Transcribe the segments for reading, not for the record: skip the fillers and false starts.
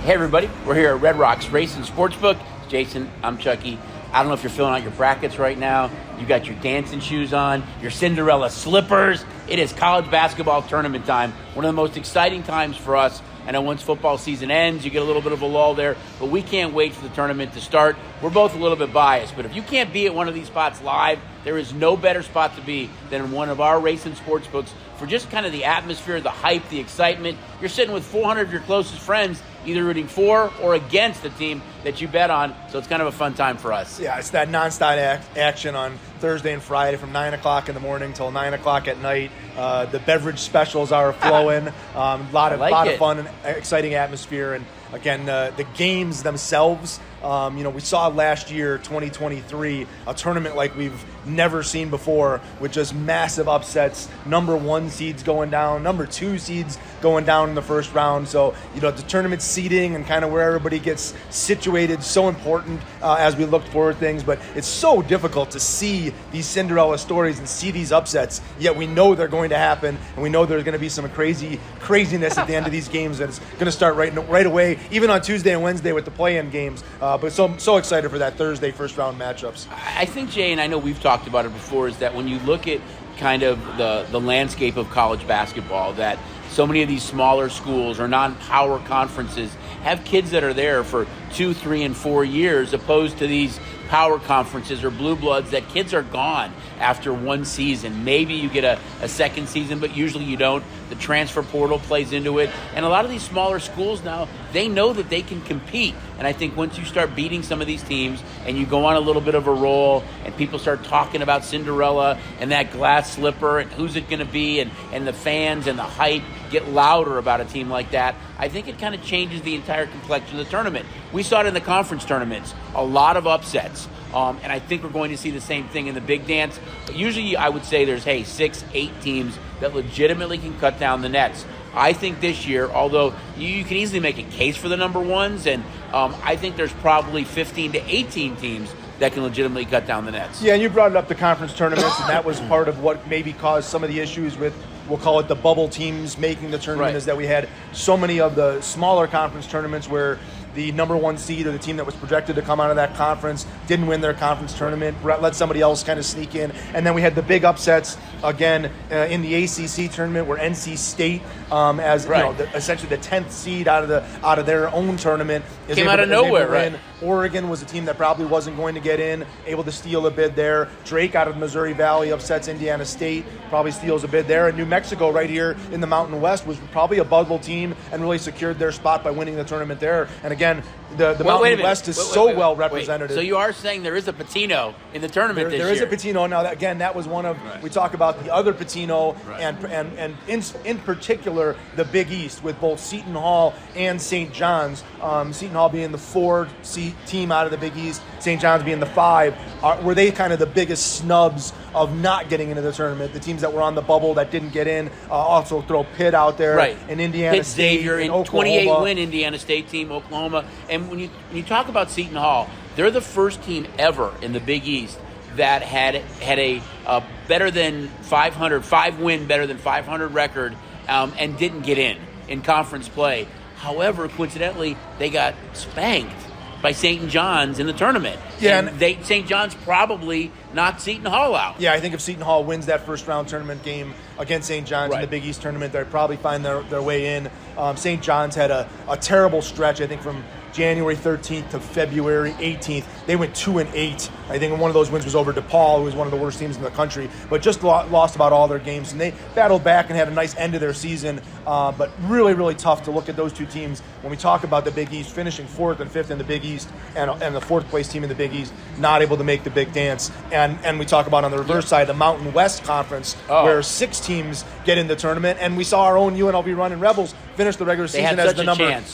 Hey everybody, we're here at Red Rock Sportsbook. It's Jason, I'm Chucky. I don't know if you're filling out your brackets right now. You got your dancing shoes on, your Cinderella slippers. It is college basketball tournament time. One of the most exciting times for us. I know once football season ends, you get a little bit of a lull there, but we can't wait for the tournament to start. We're both a little bit biased, but if you can't be at one of these spots live, there is no better spot to be than one of our racing sports books for just kind of the atmosphere, the hype, the excitement. You're sitting with 400 of your closest friends, either rooting for or against the team that you bet on, so it's kind of a fun time for us. Yeah, it's that nonstop action on Thursday and Friday from 9 o'clock in the morning till 9 o'clock at night. The beverage specials are flowing. A lot of fun and exciting atmosphere. And again, the games themselves, we saw last year, 2023, a tournament like we've never seen before with just massive upsets. Number 1 seeds going down, number 2 seeds going down in the first round. So, the tournament seeding and kind of where everybody gets situated, so important as we look forward things. But it's so difficult to see these Cinderella stories and see these upsets, yet we know they're going to happen, and we know there's going to be some craziness at the end of these games, and it's going to start right away, even on Tuesday and Wednesday with the play-in games. But so excited for that Thursday first-round matchups. I think, Jay, and I know we've talked about it before, is that when you look at kind of the landscape of college basketball, that so many of these smaller schools or non-power conferences have kids that are there for 2, 3, and 4 years, opposed to these power conferences or blue bloods that kids are gone after one season. Maybe you get a second season, but usually you don't. The transfer portal plays into it. And a lot of these smaller schools now, they know that they can compete. And I think once you start beating some of these teams and you go on a little bit of a roll and people start talking about Cinderella and that glass slipper and who's it going to be, and the fans and the hype get louder about a team like that, I think it kind of changes the entire complexion of the tournament. We saw it in the conference tournaments, a lot of upsets. And I think we're going to see the same thing in the big dance. But usually I would say there's, 6, 8 teams that legitimately can cut down the nets. I think this year, although you can easily make a case for the number ones, and I think there's probably 15 to 18 teams that can legitimately cut down the nets. Yeah, and you brought it up, the conference tournaments, and that was part of what maybe caused some of the issues with, we'll call it the bubble teams making the tournament, right. Is that we had so many of the smaller conference tournaments where the number 1 seed or the team that was projected to come out of that conference didn't win their conference tournament, let somebody else kind of sneak in. And then we had the big upsets, again, in the ACC tournament where NC State, essentially the 10th seed out of their own tournament, came out of nowhere, right? Oregon was a team that probably wasn't going to get in, able to steal a bid there. Drake out of Missouri Valley upsets Indiana State, probably steals a bid there. And New Mexico right here in the Mountain West was probably a bubble team and really secured their spot by winning the tournament there. And again, the Mountain West is so well represented. So you are saying there is a Patino in the tournament this year? There is a Patino. Now, again, that was one of, we talk about the other Patino, and in particular, the Big East with both Seton Hall and St. John's. Seton Hall being the 4 team out of the Big East, St. John's being the 5. Were they kind of the biggest snubs of not getting into the tournament? The teams that were on the bubble that didn't get in, also throw Pitt out there, right? And Indiana Pitt, State, Xavier, and 28-win Indiana State team, Oklahoma. And when you talk about Seton Hall, they're the first team ever in the Big East that had a better than 500, 5-win, better than 500 record, and didn't get in conference play. However, coincidentally, they got spanked by St. John's in the tournament. Yeah, and St. John's probably knocked Seton Hall out. Yeah, I think if Seton Hall wins that first round tournament game against St. John's in the Big East tournament, they'll probably find their way in. St. John's had a terrible stretch, I think, from January 13th to February 18th. They went 2-8. I think one of those wins was over DePaul, who was one of the worst teams in the country, but just lost about all their games. And they battled back and had a nice end of their season, but really, really tough to look at those two teams. When we talk about the Big East, finishing 4th and 5th in the Big East, and the 4th place team in the Big East, not able to make the big dance. And we talk about on the reverse side, the Mountain West Conference, where 6 teams get in the tournament. And we saw our own UNLV Running Rebels finish the regular season as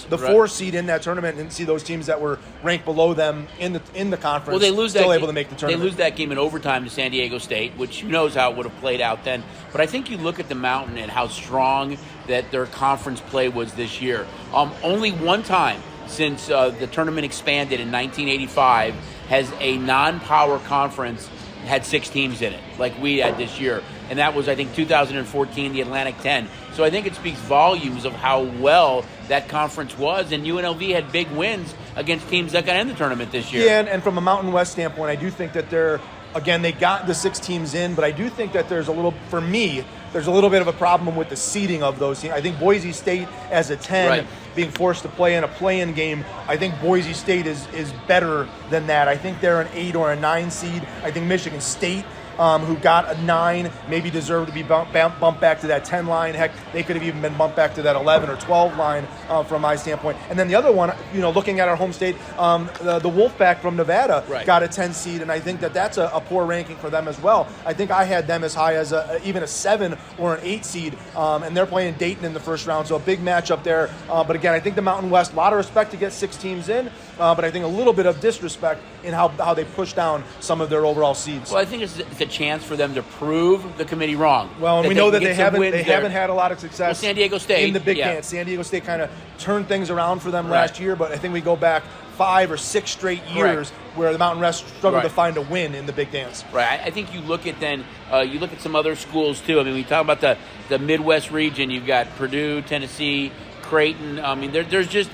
the 4 seed in that tournament, and see those teams that were ranked below them in the conference. Well, they lose still that able to make the tournament. They lose that game in overtime to San Diego State, which who knows how it would have played out then. But I think you look at the Mountain and how strong that their conference play was this year. Only one time since the tournament expanded in 1985 has a non-power conference had 6 teams in it, like we had this year. And that was, I think, 2014, the Atlantic 10. So I think it speaks volumes of how well that conference was. And UNLV had big wins against teams that got in the tournament this year. Yeah, and from a Mountain West standpoint, I do think that they got the 6 teams in, but I do think that there's a little bit of a problem with the seeding of those teams. I think Boise State as a 10, right, being forced to play in a play-in game, I think Boise State is better than that. I think they're an 8 or a 9 seed. I think Michigan State, who got a 9, maybe deserved to be bumped back to that 10 line. Heck, they could have even been bumped back to that 11 or 12 line from my standpoint. And then the other one, looking at our home state, the Wolfpack from Nevada, right, got a 10 seed, and I think that's a poor ranking for them as well. I think I had them as high as even a 7 or an 8 seed, and they're playing Dayton in the first round, so a big matchup there. But again, I think the Mountain West, a lot of respect to get 6 teams in, but I think a little bit of disrespect in how they push down some of their overall seeds. Well, I think it's a chance for them to prove the committee wrong. Well, and we know that they haven't had a lot of success. Well, San Diego State in the Big Dance. San Diego State kind of turned things around for them last year, but I think we go back 5 or 6 straight years where the Mountain West struggled to find a win in the Big Dance. Right. I think you look at some other schools too. I mean, we talk about the Midwest region. You've got Purdue, Tennessee, Creighton. I mean, there's just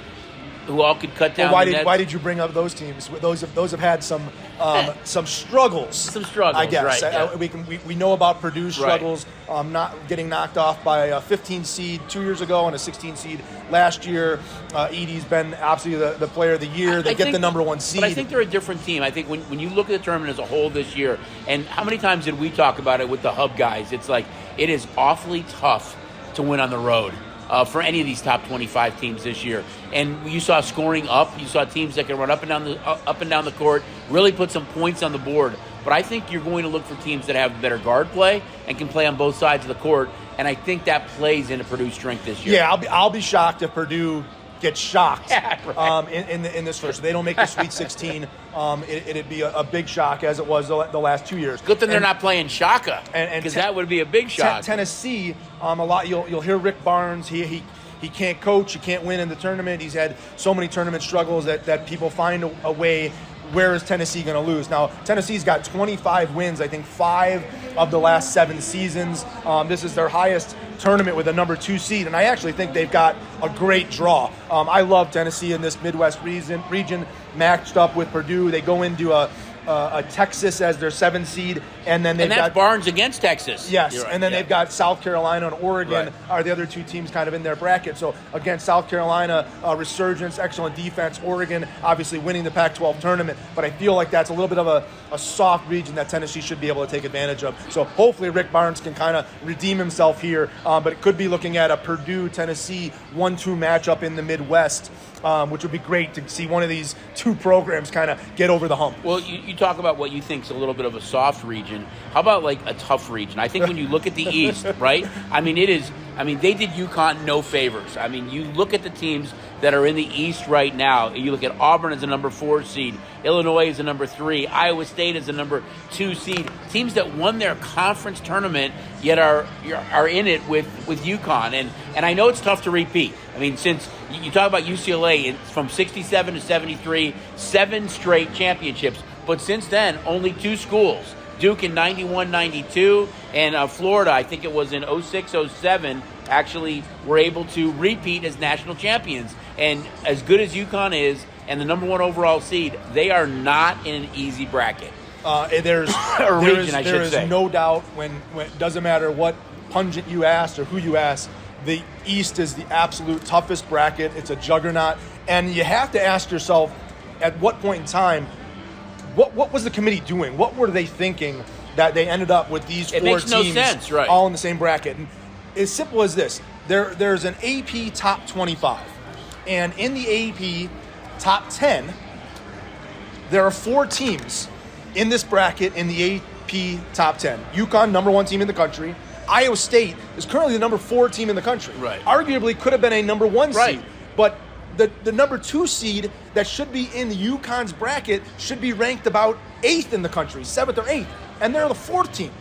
who all could cut down. Well, why did you bring up those teams? Those have had some struggles. Some struggles, I guess. Right, yeah. We know about Purdue's struggles, not getting knocked off by a 15 seed 2 years ago and a 16 seed last year. Edie's been absolutely the player of the year. They get the number 1 seed. But I think they're a different team. I think when you look at the tournament as a whole this year, and how many times did we talk about it with the hub guys? It's like it is awfully tough to win on the road. For any of these top 25 teams this year, and you saw scoring up. You saw teams that can run up and down the court, really put some points on the board. But I think you're going to look for teams that have better guard play and can play on both sides of the court. And I think that plays into Purdue's strength this year. Yeah, I'll be shocked if Purdue gets shocked in this first. If they don't make the Sweet 16. It'd be a big shock, as it was the last 2 years. Good thing they're not playing Shaka, because that would be a big shock. Tennessee, a lot. You'll hear Rick Barnes. He can't coach. He can't win in the tournament. He's had so many tournament struggles that people find a way. Where is Tennessee going to lose? Now, Tennessee's got 25 wins, I think 5 of the last 7 seasons. This is their highest tournament with a number 2 seed, and I actually think they've got a great draw. I love Tennessee in this Midwest region matched up with Purdue. They go into a Texas as their 7 seed, and then that's Barnes against Texas. Yes, right, and then they've got South Carolina and Oregon are the other 2 teams kind of in their bracket. So again, South Carolina, resurgence, excellent defense. Oregon, obviously winning the Pac-12 tournament, but I feel like that's a little bit of a soft region that Tennessee should be able to take advantage of. So hopefully Rick Barnes can kind of redeem himself here, but it could be looking at a Purdue-Tennessee 1-2 matchup in the Midwest, which would be great to see one of these 2 programs kind of get over the hump. Well, you talk about what you think is a little bit of a soft region. How about like a tough region? I think when you look at the East, right? I mean, they did UConn no favors. I mean, you look at the teams that are in the East right now. You look at Auburn as a number 4 seed, Illinois as a number 3, Iowa State as a number 2 seed. Teams that won their conference tournament yet are in it with UConn. And I know it's tough to repeat. I mean, since you talk about UCLA, it's from 67 to 73, 7 straight championships. But since then, only 2 schools, Duke in 91-92 and Florida, I think it was in 06-07, actually were able to repeat as national champions. And as good as UConn is and the number 1 overall seed, they are not in an easy bracket. There is no doubt when it doesn't matter what pundit you ask or who you ask, the East is the absolute toughest bracket. It's a juggernaut. And you have to ask yourself, at what point in time, what was the committee doing? What were they thinking that they ended up with these 4 teams no sense, right, all in the same bracket? And as simple as this, there's an AP top 25. And in the AP top 10, there are 4 teams in this bracket in the AP top 10. UConn, number 1 team in the country. Iowa State is currently the number 4 team in the country. Right. Arguably could have been a number 1 right. seed. But the number 2 seed that should be in the UConn's bracket should be ranked about 8th in the country, 7th or 8th. And they're the 4th team.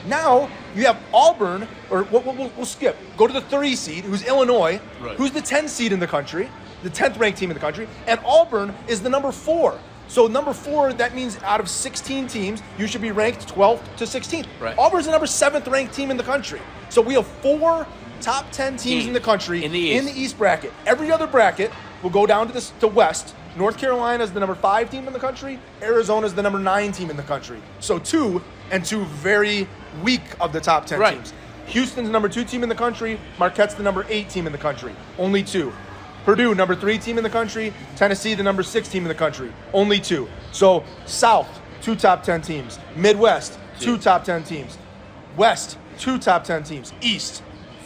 Now you have Auburn, or we'll skip. Go to the 3 seed, who's Illinois, who's the 10 seed in the country, the 10th ranked team in the country. And Auburn is the number 4. So number 4, that means out of 16 teams, you should be ranked 12th to 16th. Right. Auburn's the number 7th ranked team in the country. So we have 4 top 10 teams in the country in the East bracket. Every other bracket will go down to West. North Carolina is the number 5 team in the country. Arizona is the number 9 team in the country. So 2 very weak of the top 10 teams. Houston's the number 2 team in the country. Marquette's the number 8 team in the country. Only 2. Purdue, number 3 team in the country. Tennessee, the number 6 team in the country. Only 2. So South, 2 top 10 teams. Midwest, 2 top 10 teams. West, 2 top 10 teams. East,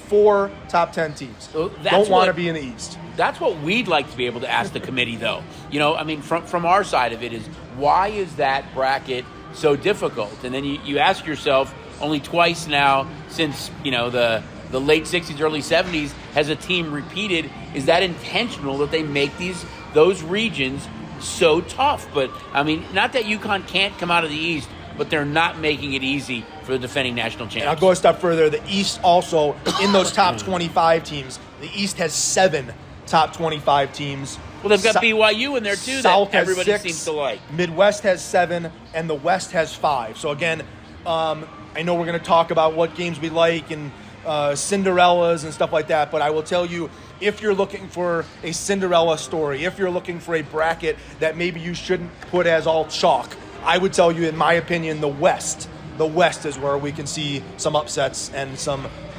4 top 10 teams. So don't want to be in the East. That's what we'd like to be able to ask the committee, though. From our side of it is, why is that bracket so difficult? And then you ask yourself, only twice now since, the late 60s, early 70s, has a team repeated. Is that intentional that they make those regions so tough? But, not that UConn can't come out of the East, but they're not making it easy for the defending national champions. And I'll go a step further. The East also, in those top 25 teams, the East has 7 top 25 teams. Well, they've got BYU in there, too, South that everybody has 6, seems to like. Midwest has 7, and the West has 5. So, again, I know we're going to talk about what games we like and Cinderellas and stuff like that, but I will tell you, if you're looking for a Cinderella story, if you're looking for a bracket that maybe you shouldn't put as all chalk, I would tell you, in my opinion, the West is where we can see some upsets and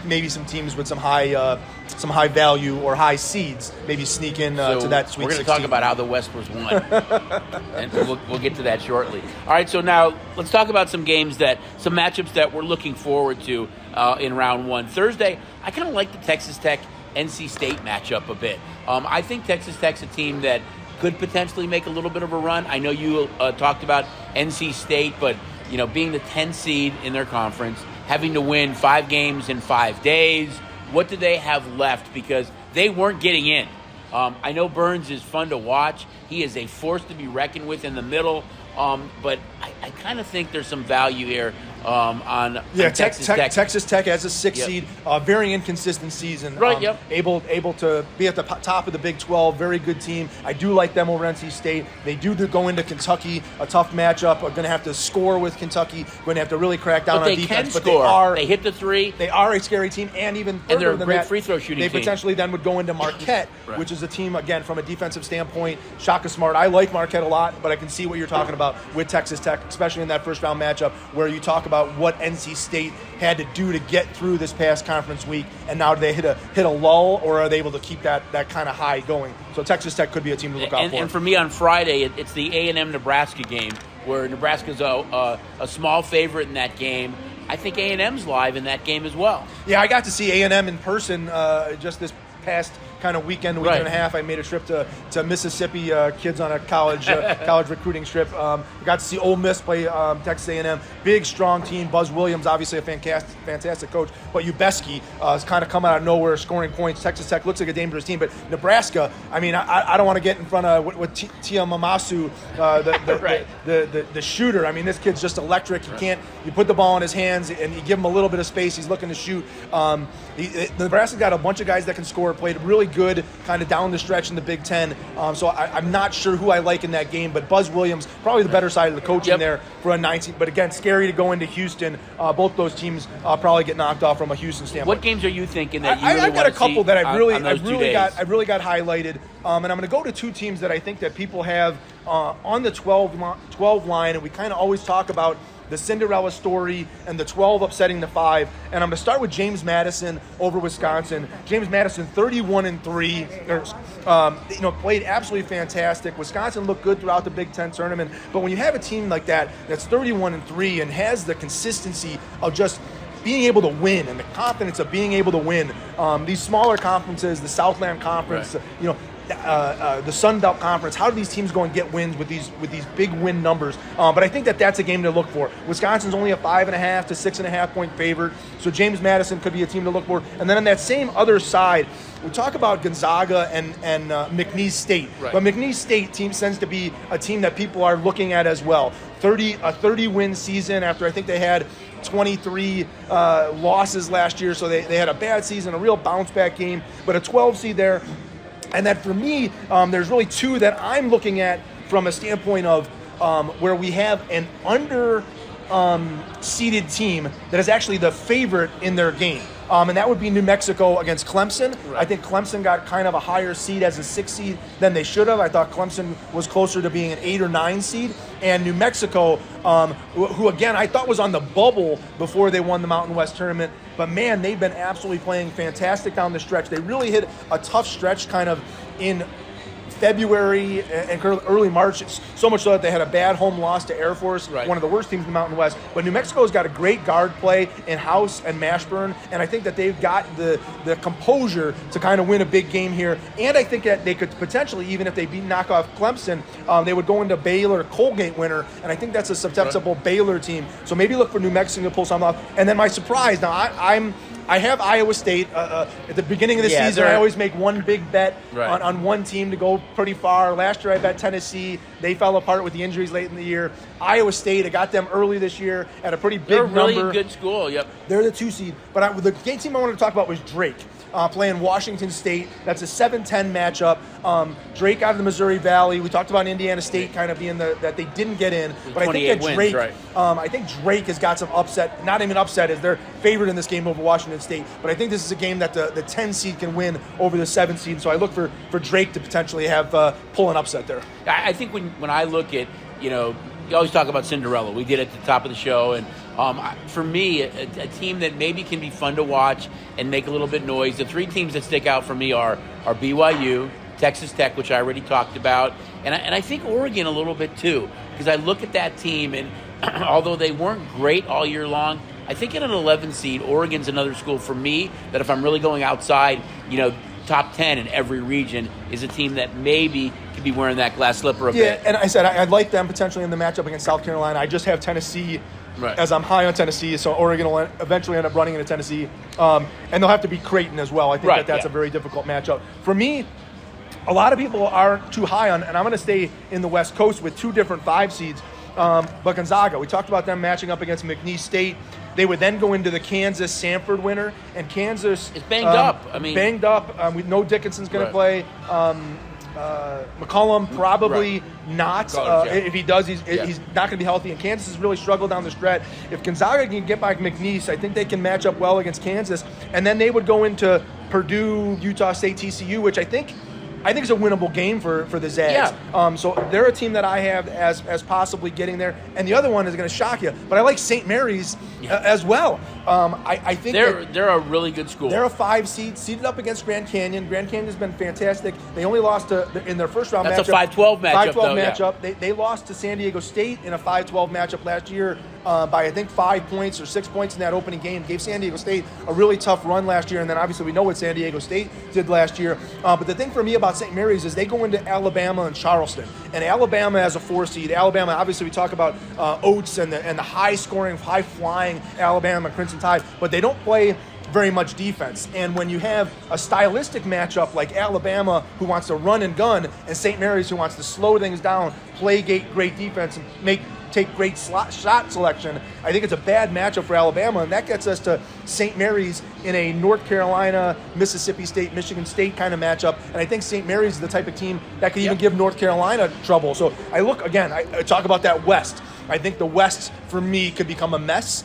maybe some teams with some high value or high seeds maybe sneak in to that Sweet 16. We're going to talk about how the West was won, and we'll get to that shortly. All right, so now let's talk about some matchups that we're looking forward to in round 1. Thursday, I kind of like the Texas Tech NC State matchup a bit. I think Texas Tech's a team that could potentially make a little bit of a run. I know you talked about NC State, but being the 10th seed in their conference, having to win 5 games in 5 days, what do they have left? Because they weren't getting in. I know Burns is fun to watch. He is a force to be reckoned with in the middle. But I kind of think there's some value here on Texas Tech. Texas Tech as a 6th seed, very inconsistent season. Right, Able to be at the top of the Big 12, very good team. I do like them over NC State. They do go into Kentucky, a tough matchup. Are going to have to score with Kentucky. Going to have to really crack down on defense. But they score. They hit the 3. They are a scary team, and even further they're a than great that, free throw shooting they team. potentially then would go into Marquette, right, which is a team, again, from a defensive standpoint, Shaka Smart. I like Marquette a lot, but I can see what you're talking about with Texas Tech, especially in that first round matchup where you talk about what NC State had to do to get through this past conference week, and now do they hit a lull, or are they able to keep that kind of high going? So Texas Tech could be a team to look out for. And for me on Friday, it's the A&M Nebraska game, where Nebraska's a small favorite in that game. I think A&M's live in that game as well. Yeah, I got to see A&M in person just this past kind of weekend and a half. I made a trip to Mississippi, kids on a college recruiting trip. Got to see Ole Miss play Texas A&M. Big, strong team. Buzz Williams, obviously a fantastic coach. But Ubeski has kind of come out of nowhere, scoring points. Texas Tech looks like a dangerous team. But Nebraska, I don't want to get in front of what Tia Mamasu, the shooter. This kid's just electric. You put the ball in his hands and you give him a little bit of space. He's looking to shoot. Nebraska's got a bunch of guys that can score. Played really good kind of down the stretch in the Big Ten. So I'm not sure who I like in that game, but Buzz Williams, probably the better side of the coaching there for a 19. But again, scary to go into Houston. Both those teams probably get knocked off from a Houston standpoint. What games are you thinking that you really I've got a couple that I've really got highlighted, and I'm going to go to 2 teams that I think that people have on the 12 line, and we kind of always talk about the Cinderella story and the 12 upsetting the 5. And I'm going to start with James Madison over Wisconsin. James Madison, 31-3, played absolutely fantastic. Wisconsin looked good throughout the Big Ten tournament. But when you have a team like that that's 31-3 and has the consistency of just being able to win and the confidence of being able to win, these smaller conferences, the Southland Conference, the Sun Belt Conference, how do these teams go and get wins with these big win numbers? But I think that's a game to look for. Wisconsin's only a 5.5 to 6.5 point favorite, so James Madison could be a team to look for. And then on that same other side, we talk about Gonzaga and McNeese State, but McNeese State team tends to be a team that people are looking at as well. A 30-win season after I think they had 23 losses last year, so they had a bad season, a real bounce-back game, but a 12 seed there. And that for me, there's really 2 that I'm looking at from a standpoint of where we have an under seeded team that is actually the favorite in their game. And that would be New Mexico against Clemson. Right. I think Clemson got kind of a higher seed as a 6 seed than they should have. I thought Clemson was closer to being an 8 or 9 seed. And New Mexico, who again I thought was on the bubble before they won the Mountain West tournament. But man, they've been absolutely playing fantastic down the stretch. They really hit a tough stretch kind of in February and early March, so much so that they had a bad home loss to Air Force, right. One of the worst teams in the Mountain West. But New Mexico's got a great guard play in House and Mashburn, and I think that they've got the composure to kind of win a big game here. And I think that they could potentially, even if they knock off Clemson, they would go into Baylor Colgate winner, and I think that's a susceptible right. Baylor team. So maybe look for New Mexico to pull something off. And then my surprise, now I have Iowa State at the beginning of the season. I always make one big bet right. on one team to go pretty far. Last year I bet Tennessee. They fell apart with the injuries late in the year. Iowa State, I got them early this year at a pretty big number. They're a really good school, yep. They're the 2 seed. But the game team I wanted to talk about was Drake. Playing Washington State. That's a 7-10 matchup. Drake out of the Missouri Valley. We talked about Indiana State kind of being that they didn't get in. But I think that Drake, wins, right. I think Drake has got some upset, not even upset, as they're favored in this game over Washington State. But I think this is a game that the 10 seed can win over the 7 seed. So I look for Drake to potentially have pull an upset there. I think when I look at, you always talk about Cinderella. We did it at the top of the show, and for me, a team that maybe can be fun to watch and make a little bit noise. The 3 teams that stick out for me are BYU, Texas Tech, which I already talked about, and I think Oregon a little bit too, because I look at that team, and although they weren't great all year long, I think at an 11 seed, Oregon's another school for me that if I'm really going outside, top 10 in every region is a team that maybe could be wearing that glass slipper a bit. Yeah, and I said I'd like them potentially in the matchup against South Carolina. I just have Tennessee right. as I'm high on Tennessee, so Oregon will eventually end up running into Tennessee. And they'll have to beat Creighton as well. I think that's a very difficult matchup. For me, a lot of people aren't too high on, and I'm going to stay in the West Coast with 2 different 5 seeds. But Gonzaga, we talked about them matching up against McNeese State. They would then go into the Kansas-Sanford winner, and Kansas is banged up. Banged up. We know Dickinson's going to play. McCollum probably not. If he does, he's not going to be healthy. And Kansas has really struggled down the stretch. If Gonzaga can get by McNeese, I think they can match up well against Kansas. And then they would go into Purdue, Utah State, TCU, which I think it's a winnable game for the Zags. Yeah. So they're a team that I have as possibly getting there. And the other one is going to shock you, but I like St. Mary's as well. I think they're a really good school. They're a 5 seed, seeded up against Grand Canyon. Grand Canyon's been fantastic. They only lost in their first round matchup. That's a 5-12 matchup. 5-12 matchup. Yeah. They lost to San Diego State in a 5-12 matchup last year by I think 5 points or 6 points in that opening game. Gave San Diego State a really tough run last year, and then obviously we know what San Diego State did last year. But the thing for me about St. Mary's is they go into Alabama and Charleston, and Alabama as a 4 seed. Alabama, obviously we talk about Oates and the high scoring, high flying Alabama Crimson Tide, but they don't play very much defense. And when you have a stylistic matchup like Alabama, who wants to run and gun, and St. Mary's, who wants to slow things down, play great defense, and take great shot selection, I think it's a bad matchup for Alabama, and that gets us to St. Mary's in a North Carolina, Mississippi State, Michigan State kind of matchup, and I think St. Mary's is the type of team that could even give North Carolina trouble. So I look, again, I talk about that West. I think the West, for me, could become a mess.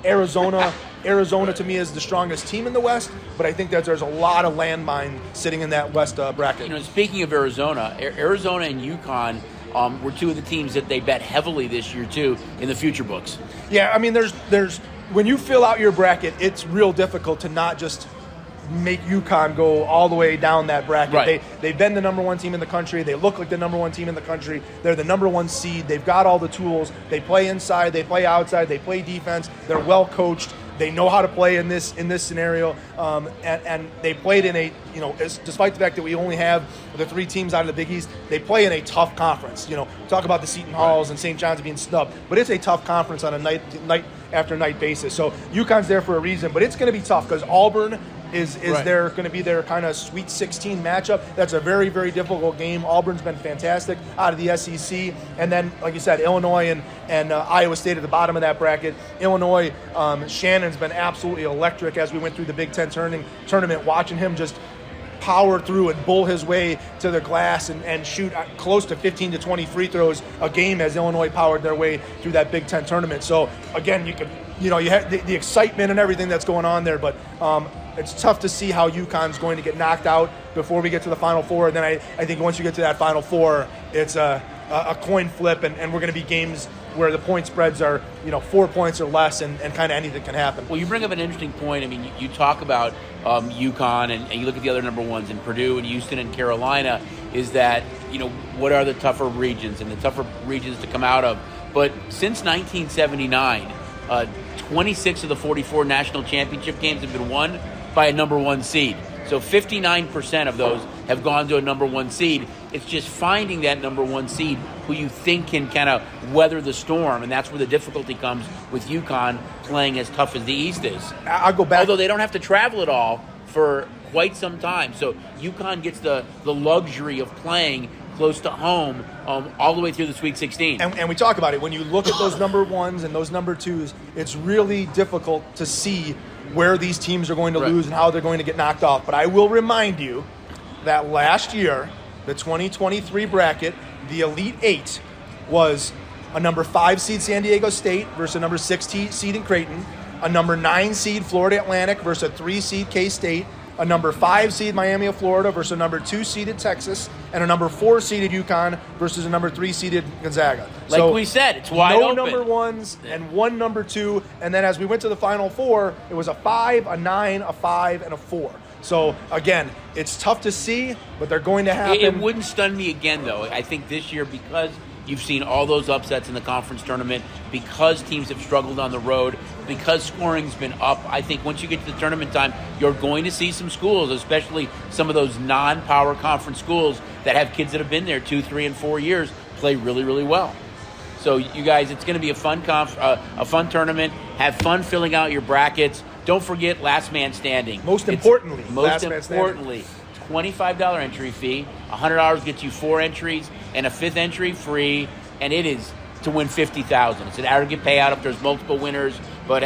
Arizona to me is the strongest team in the West, but I think that there's a lot of landmine sitting in that West bracket. Speaking of Arizona and UConn were 2 of the teams that they bet heavily this year too in the future books. Yeah, I mean, there's when you fill out your bracket, it's real difficult to not just make UConn go all the way down that bracket. Right. They've been the number 1 team in the country. They look like the number 1 team in the country. They're the number 1 seed. They've got all the tools. They play inside. They play outside. They play defense. They're well coached. They know how to play in this scenario, and they played in despite the fact that we only have the 3 teams out of the Big East, they play in a tough conference. Talk about the Seton Halls and St. John's being snubbed, but it's a tough conference on a night after night basis. So UConn's there for a reason, but it's going to be tough because Auburn is there going to be their kind of Sweet 16 matchup. That's a very, very difficult game. Auburn's been fantastic out of the SEC. And then, like you said, Illinois and Iowa State at the bottom of that bracket. Illinois, Shannon's been absolutely electric as we went through the Big Ten tournament, watching him just power through and bull his way to the glass and shoot close to 15 to 20 free throws a game as Illinois powered their way through that Big Ten tournament. So again, you have the excitement and everything that's going on there, but it's tough to see how UConn's going to get knocked out before we get to the Final Four. And then I think once you get to that Final Four, it's a coin flip, and we're going to be games where the point spreads are 4 points or less, and kind of anything can happen. Well, you bring up an interesting point. I mean, you talk about UConn, and you look at the other number ones in Purdue and Houston and Carolina, is that, what are the tougher regions and the tougher regions to come out of. But since 1979, 26 of the 44 national championship games have been won by a number one seed. So 59% of those have gone to a number one seed. It's just finding that number one seed who you think can kind of weather the storm, and that's where the difficulty comes with UConn playing as tough as the East is. I'll go back. Although they don't have to travel at all for quite some time. So UConn gets the luxury of playing close to home all the way through the Sweet 16. And we talk about it. When you look at those number ones and those number twos, it's really difficult to see where these teams are going to lose and how they're going to get knocked off. But I will remind you that last year, the 2023 bracket, the Elite Eight was a number 5 seed San Diego State versus a number 6 seed in Creighton, a number 9 seed Florida Atlantic versus a 3 seed K-State, a number 5 seed Miami of Florida versus a number 2 seeded Texas, and a number 4 seeded UConn versus a number 3 seeded Gonzaga. Like we said, it's wide open. No number ones and one number 2, and then as we went to the Final Four, it was a 5, a 9, a 5, and a 4. So again, it's tough to see, but they're going to happen. It wouldn't stun me again, though. I think this year, because you've seen all those upsets in the conference tournament, because teams have struggled on the road, because scoring's been up, I think once you get to the tournament time, you're going to see some schools, especially some of those non-power conference schools that have kids that have been there 2, 3, and 4 years, play really, really well. So you guys, it's going to be a fun tournament. Have fun filling out your brackets. Don't forget last man standing. Most importantly, $25 entry fee. $100 gets you 4 entries and a 5th entry free, and it is to win $50,000. It's an aggregate payout if there's multiple winners. But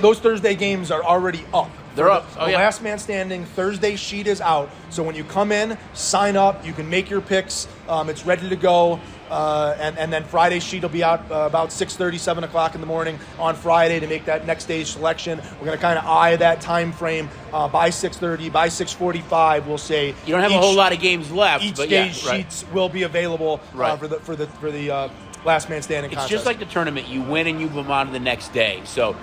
those Thursday games are already up. They're up. The last man standing Thursday sheet is out. So when you come in, sign up. You can make your picks. It's ready to go. And then Friday's sheet will be out about 6:30, 7 o'clock in the morning on Friday to make that next day's selection. We're going to kind of eye that time frame by 6:30, by 6:45. We'll say you don't have a whole lot of games left. Each day's sheets will be available for the last man standing contest. It's just like the tournament. You win and you move on to the next day. So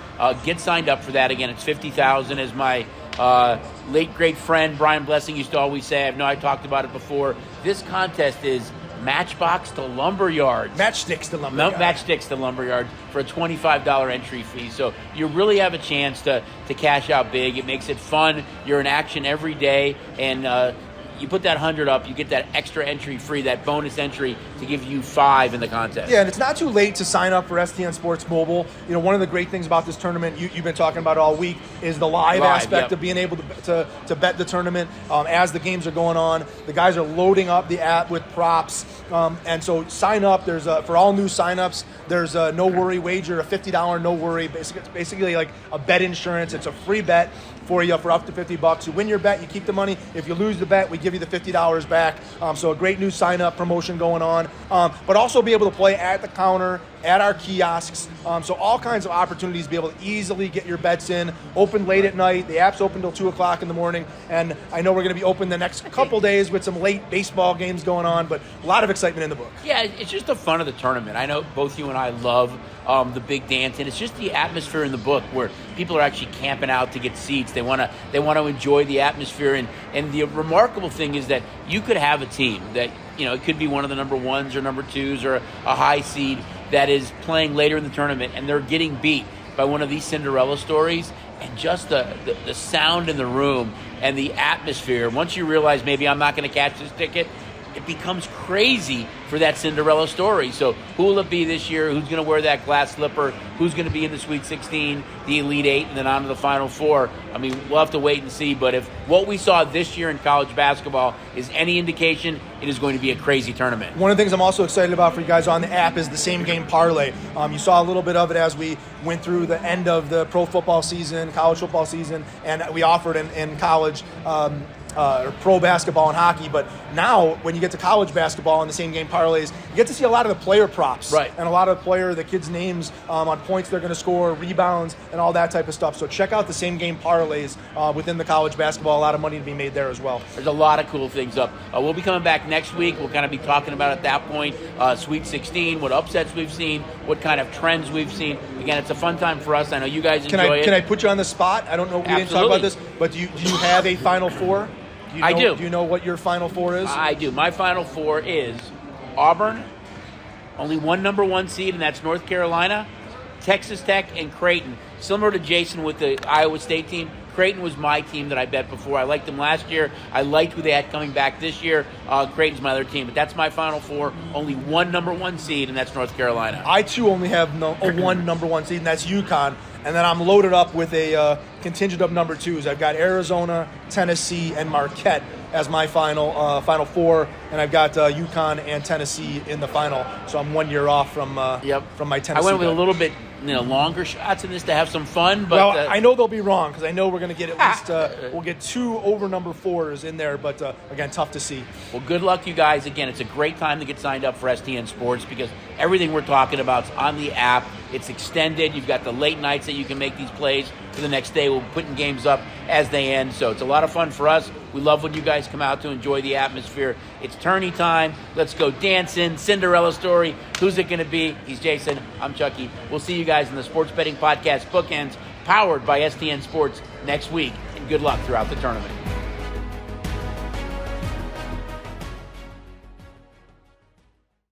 get signed up for that. Again, it's $50,000. As my late great friend Brian Blessing used to always say, I talked about it before, this contest is Matchbox to Lumberyards. Matchsticks to Lumberyards. Matchsticks to Lumberyards for a $25 entry fee. So you really have a chance to cash out big. It makes it fun. You're in action every day, and you put that 100 up, you get that extra entry free, that bonus entry to give you 5 in the contest. Yeah, and it's not too late to sign up for STN Sports Mobile. One of the great things about this tournament, you've been talking about all week, is the live aspect of being able to bet the tournament as the games are going on. The guys are loading up the app with props, and so sign up. There's for all new signups, there's a no worry wager, a $50 no worry, basically like a bet insurance. It's a free bet for you for up to $50. You win your bet, you keep the money. If you lose the bet, we give you the $50 back. So a great new sign-up promotion going on. But also be able to play at the counter, at our kiosks. So all kinds of opportunities to be able to easily get your bets in. Open late at night. The app's open till 2 o'clock in the morning. And I know we're going to be open the next couple days with some late baseball games going on, but a lot of excitement in the book. Yeah, it's just the fun of the tournament. I know both you and I love the big dance, and it's just the atmosphere in the book where people are actually camping out to get seats. They want to enjoy the atmosphere, and the remarkable thing is that you could have a team that, it could be one of the number 1s or number 2s or a high seed that is playing later in the tournament, and they're getting beat by one of these Cinderella stories, and just the sound in the room and the atmosphere. Once you realize maybe I'm not going to catch this ticket, it becomes crazy for that Cinderella story. So who will it be this year? Who's going to wear that glass slipper? Who's going to be in the Sweet 16, the Elite Eight, and then on to the Final Four? I mean, we'll have to wait and see. But if what we saw this year in college basketball is any indication, it is going to be a crazy tournament. One of the things I'm also excited about for you guys on the app is the same game parlay. You saw a little bit of it as we went through the end of the pro football season, college football season, and we offered in college or pro basketball and hockey. But now, when you get to college basketball and the same game parlays, you get to see a lot of the player props, right, and a lot of the kids' names on points they're going to score, rebounds, and all that type of stuff. So check out the same game parlays within the college basketball. A lot of money to be made there as well. There's a lot of cool things up. We'll be coming back next week. We'll kind of be talking about at that point Sweet 16, what upsets we've seen, what kind of trends we've seen. Again, it's a fun time for us. I know you guys enjoy it. Can I put you on the spot? I don't know. We didn't talk about this, but do you have a Final Four? I do. Do you know what your Final Four is? I do. My Final Four is Auburn, only one number 1 seed, and that's North Carolina, Texas Tech, and Creighton. Similar to Jason with the Iowa State team, Creighton was my team that I bet before. I liked them last year. I liked who they had coming back this year. Creighton's my other team, but that's my Final Four. Only one number 1 seed, and that's North Carolina. I, too, only have one number 1 seed, and that's UConn. And then I'm loaded up with a contingent of number 2s. I've got Arizona, Tennessee, and Marquette as my final four, and I've got UConn and Tennessee in the final. So I'm 1 year off from my Tennessee. I went with a little bit longer shots in this to have some fun. But well, I know they'll be wrong because I know we're going to get at least we'll get 2 over number 4s in there. But again, tough to see. Well, good luck, you guys. Again, it's a great time to get signed up for STN Sports because everything we're talking about is on the app. It's extended. You've got the late nights that you can make these plays for the next day. We're putting games up as they end. So it's a lot of fun for us. We love when you guys come out to enjoy the atmosphere. It's tourney time. Let's go dancing. Cinderella story. Who's it going to be? He's Jason. I'm Chucky. We'll see you guys in the Sports Betting Podcast Bookends, powered by STN Sports next week. And good luck throughout the tournament.